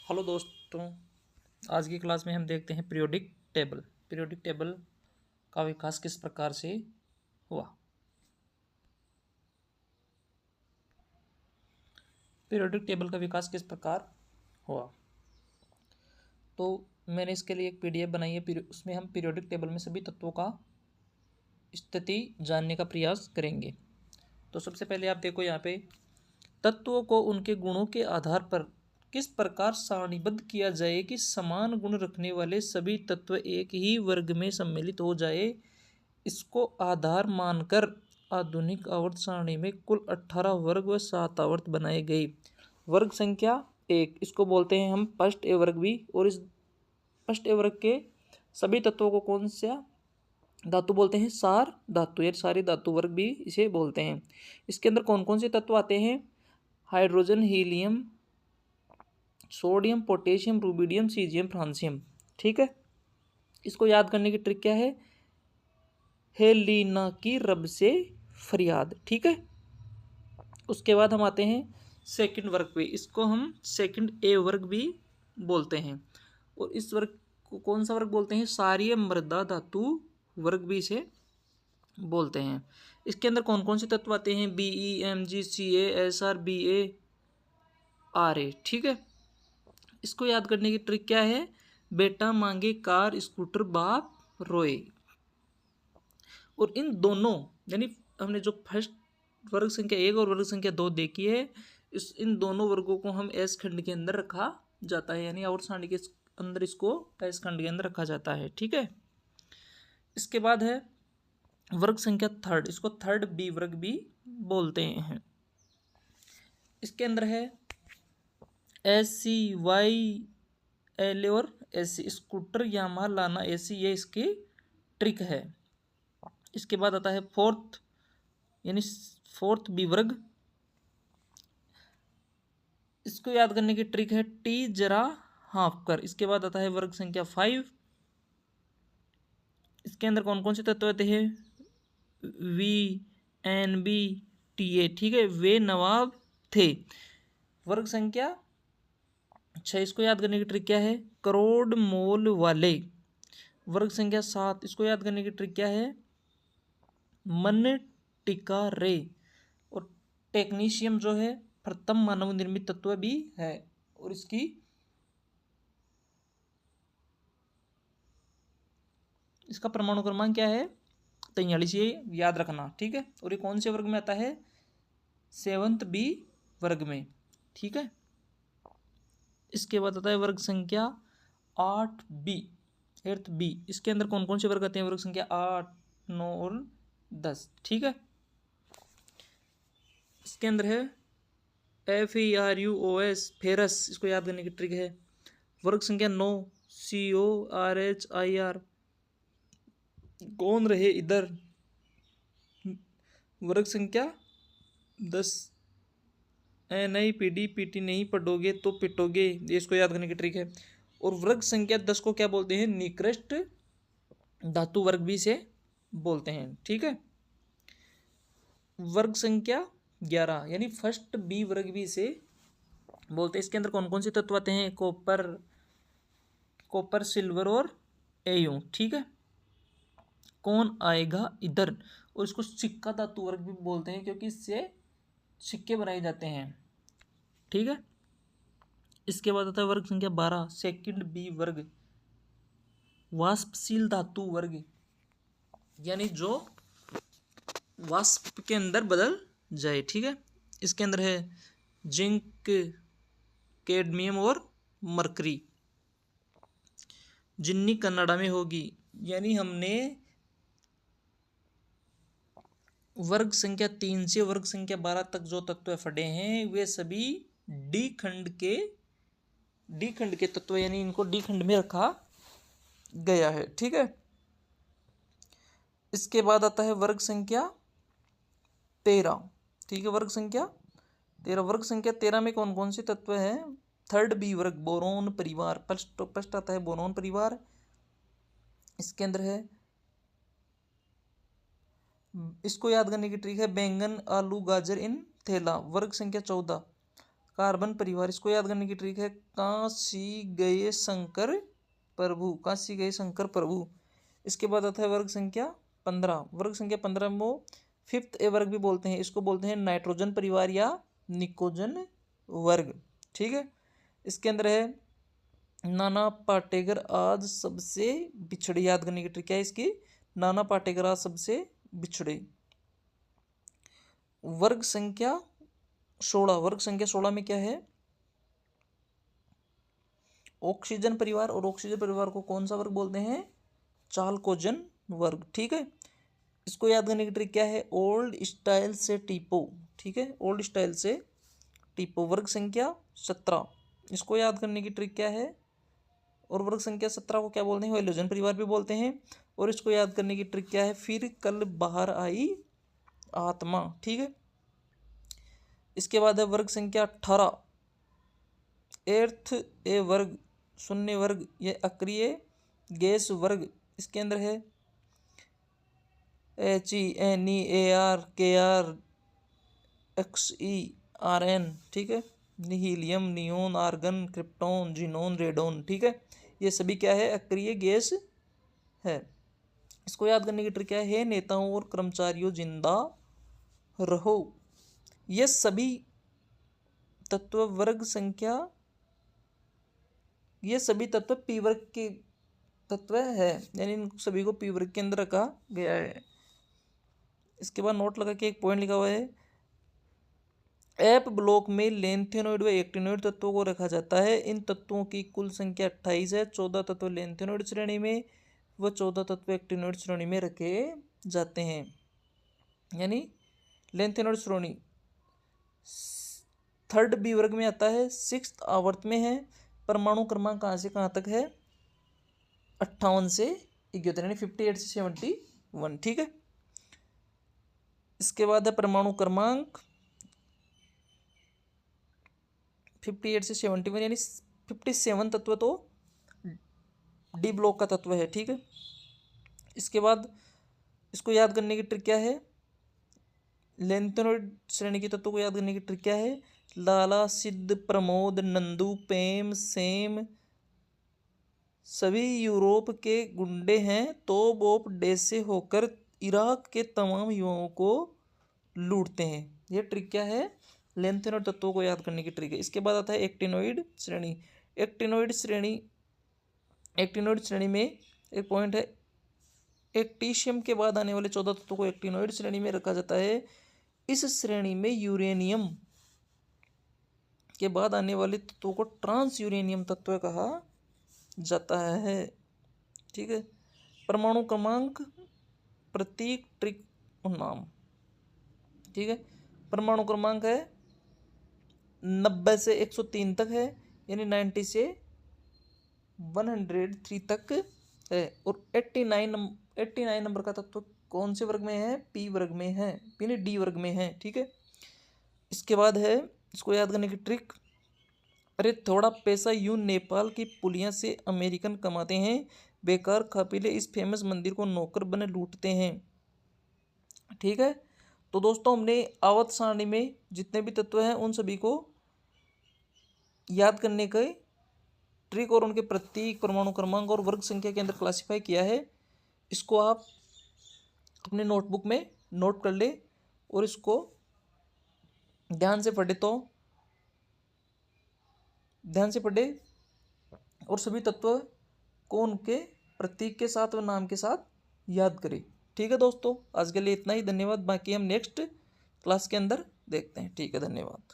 Hello दोस्तों, आज की क्लास में हम देखते हैं पीरियोडिक टेबल। पीरियोडिक टेबल का विकास किस प्रकार से हुआ। पीरियोडिक टेबल का विकास किस प्रकार हुआ, तो मैंने इसके लिए एक पीडीएफ बनाई है। उसमें हम पीरियोडिक टेबल में सभी तत्वों का स्थिति जानने का प्रयास करेंगे। तो सबसे पहले आप देखो यहाँ पे, तत्वों को उनके गुणों के आधार पर किस प्रकार सारणीबद्ध किया जाए कि समान गुण रखने वाले सभी तत्व एक ही वर्ग में सम्मिलित हो जाए। इसको आधार मानकर आधुनिक आवर्त सारणी में कुल 18 वर्ग व 7 आवर्त बनाए गए। वर्ग संख्या 1, इसको बोलते हैं हम फर्स्ट ए वर्ग भी। और इस फर्स्ट ए वर्ग के सभी तत्वों को कौन सा धातु बोलते हैं? सार धातु या सारे धातु वर्ग भी इसे बोलते हैं। इसके अंदर कौन कौन से तत्व आते हैं? Hydrogen, helium, sodium, potassium, rubidium, caesium, francium. ठीक है, इसको याद करने की ट्रिक क्या है? हेलिना की रब से फरियाद। ठीक है, उसके बाद हम आते हैं सेकंड वर्ग पे। इसको हम सेकंड ए वर्ग भी बोलते हैं। और इस वर्ग को कौन सा वर्ग बोलते हैं? सारीय मृदा धातु वर्ग भी इसे बोलते हैं। इसके अंदर कौन कौन से तत्व आते हैं? B E M G C A S R B A R A. ठीक है, इसको याद करने की ट्रिक क्या है? बेटा मांगे कार, स्कूटर बाप रोए। और इन दोनों यानी हमने जो फर्स्ट वर्ग संख्या 1 और वर्ग संख्या 2 देखी है, इन दोनों वर्गों को हम एस खंड के अंदर रखा जाता है, यानी आवर्त सारणी के अंदर इसको एस खंड के अंदर रखा जाता है। ठीक है, इसके बाद है वर्ग संख्या थर्ड। इसको थर्ड बी वर्ग भी बोलते हैं। इसके अंदर है एस सी वाई एल और एस सी, स्कूटर यामाहा लाना एसी, ये इसकी ट्रिक है। इसके बाद आता है फोर्थ यानी फोर्थ बी वर्ग। इसको याद करने की ट्रिक है टी जरा हाफ कर। इसके बाद आता है वर्ग संख्या 5। इसके अंदर कौन कौन से तत्व आते हैं? V N B T A. ठीक है, वे नवाब थे। वर्ग संख्या 6, इसको याद करने की ट्रिक क्या है? करोड़ मोल वाले। वर्ग संख्या 7, इसको याद करने की ट्रिक क्या है? मन टिका रे। और टेक्नीशियम जो है प्रथम मानव निर्मित तत्व भी है, और इसका परमाणु क्रमांक क्या है? 43। ये याद रखना। ठीक है, और ये कौन से वर्ग में आता है? 7th बी वर्ग में। ठीक है, इसके बाद आता है वर्ग संख्या 8 बी, 8th बी। इसके अंदर कौन कौन से वर्ग आते हैं? वर्ग संख्या 8, 9 और 10। ठीक है, इसके अंदर है FERUOS फेरस। इसको याद करने की ट्रिक है वर्ग संख्या 9 CORHIR कौन रहे इधर। वर्ग संख्या 10 NIPD पीटी नहीं पढ़ोगे तो पिटोगे, ये इसको याद करने की ट्रिक है। और वर्ग संख्या 10 को क्या बोलते हैं? निकृष्ट धातु वर्ग भी से बोलते हैं। ठीक है, वर्ग संख्या 11 यानी फर्स्ट बी वर्ग भी से बोलते हैं। इसके अंदर कौन कौन से तत्व आते हैं? कॉपर, सिल्वर और एयू। ठीक है, कौन आएगा इधर। और इसको सिक्का धातु वर्ग भी बोलते हैं, क्योंकि इससे सिक्के बनाए जाते हैं। ठीक है, इसके बाद आता है वर्ग संख्या 12 सेकंड बी वर्ग, वाष्पशील धातु वर्ग, यानी जो वाष्प के अंदर बदल जाए। ठीक है, इसके अंदर है जिंक, कैडमियम और मरकरी। जिन्नी कन्नड़ा में होगी, यानी हमने वर्ग संख्या 3 से वर्ग संख्या 12 तक जो तत्व पढ़े हैं वे सभी डी खंड के तत्व, यानी इनको डी खंड में रखा गया है। ठीक है, इसके बाद आता है वर्ग संख्या 13। ठीक है, वर्ग संख्या 13। वर्ग संख्या 13 में कौन कौन से तत्व हैं? थर्ड बी वर्ग बोरोन परिवार। फर्स्ट आता है बोरोन परिवार। इसके अंदर है, इसको याद करने की ट्रिक है बैंगन, आलू, गाजर इन थैला। वर्ग संख्या 14 कार्बन परिवार, इसको याद करने की ट्रिक है काशी गए शंकर प्रभु, काशी गए शंकर प्रभु। इसके बाद आता है वर्ग संख्या 15। वर्ग संख्या 15 में वो फिफ्थ ए वर्ग भी बोलते हैं, इसको बोलते हैं नाइट्रोजन परिवार या निकोजन वर्ग। ठीक है, इसके अंदर है नाना पाटेकर आज सबसे बिछड़े, याद करने की ट्रिक क्या है इसकी, नाना पाटेकर आज सबसे बिछड़े। वर्ग संख्या 16, वर्ग संख्या 16 में क्या है, ऑक्सीजन परिवार, और ऑक्सीजन परिवार को कौन सा वर्ग बोलते हैं, चाल्कोजन वर्ग। ठीक है, इसको याद करने की ट्रिक क्या है, ओल्ड स्टाइल से टीपो। ठीक है, ओल्ड स्टाइल से टीपो। वर्ग संख्या 17, इसको याद करने की ट्रिक क्या है, और वर्ग संख्या 17 को क्या बोलते हैं, हेलोजन परिवार भी बोलते हैं। और इसको याद करने की ट्रिक क्या है, फिर कल बाहर आई आत्मा। ठीक है, इसके बाद है वर्ग संख्या 18, एर्थ ए वर्ग, शून्य वर्ग, ये अक्रिय गैस वर्ग। इसके अंदर है HENEARKRXERN। ठीक है, helium, neon, argon, krypton, xenon, radon. ठीक है, ये सभी क्या है, अक्रिय गैस है। इसको याद करने की ट्रिक क्या है, नेताओं और कर्मचारियों जिंदा रहो। ये सभी तत्व वर्ग संख्या, ये सभी तत्व पी वर्ग के तत्व है, यानी इन सभी को पी वर्ग के अंदर रखा गया है। इसके बाद नोट लगा के एक पॉइंट लिखा हुआ है, एप ब्लॉक में लेंथेनोइड व एक्टिनोइड तत्वों को रखा जाता है। इन तत्वों की कुल संख्या 28 है। 14 तत्व लेंथेनोइड श्रेणी में व 14 तत्व एक्टिनोइड श्रेणी में रखे जाते हैं। यानी लेंथेनोइड श्रेणी थर्ड बी वर्ग में आता है, 6th आवर्त में है। परमाणु क्रमांक कहाँ से कहाँ तक है, 58 से 71, यानी 58 से 71। ठीक है, इसके बाद है परमाणु क्रमांक 58 से 71, यानी 57 तत्व तो डी ब्लॉक का तत्व है। ठीक है, इसके बाद इसको याद करने की ट्रिक क्या है, लेंथेनोइड श्रेणी के तत्वों को याद करने की ट्रिक क्या है, लाला, सिद्ध, प्रमोद, नंदू, पेम, सेम सभी यूरोप के गुंडे हैं। तोप ओप डे से होकर इराक के तमाम युवाओं को लूटते हैं। यह ट्रिक क्या है, लेंथेनोइड तत्वों को याद करने की ट्रिक है। इसके बाद आता है एक्टिनोइड श्रेणी। एक्टिनोइड श्रेणी में एक पॉइंट है, एक्टीशियम के बाद आने वाले 14 तत्वों को एक्टिनोइड श्रेणी में रखा जाता है। इस श्रेणी में यूरेनियम के बाद आने वाले तत्वों को ट्रांस यूरेनियम तत्व कहा जाता है। ठीक है, परमाणु क्रमांक, प्रतीक, ट्रिक और नाम। ठीक है, परमाणु क्रमांक है 90 से 103 तक है, यानी 90 से 103 तक है। और 89 नंबर का तत्व कौन से वर्ग में है, पी वर्ग में है, यानी डी वर्ग में है। ठीक है, इसके बाद है, इसको याद करने की ट्रिक, अरे थोड़ा पैसा यूं नेपाल की पुलिया से अमेरिकन कमाते हैं, बेकार खपीले इस फेमस मंदिर को नौकर बने लूटते हैं। ठीक है, तो दोस्तों हमने आवर्त सारणी में जितने भी तत्व हैं उन सभी को याद करने के ट्रिक और उनके प्रतीक, परमाणु क्रमांक और वर्ग संख्या के अंदर क्लासिफाई किया है। इसको आप अपने नोटबुक में नोट कर ले और इसको ध्यान से पढ़े और सभी तत्व को उनके प्रतीक के साथ और नाम के साथ याद करें। ठीक है दोस्तों, आज के लिए इतना ही। धन्यवाद, बाकी हम नेक्स्ट क्लास के अंदर देखते हैं। ठीक है, धन्यवाद।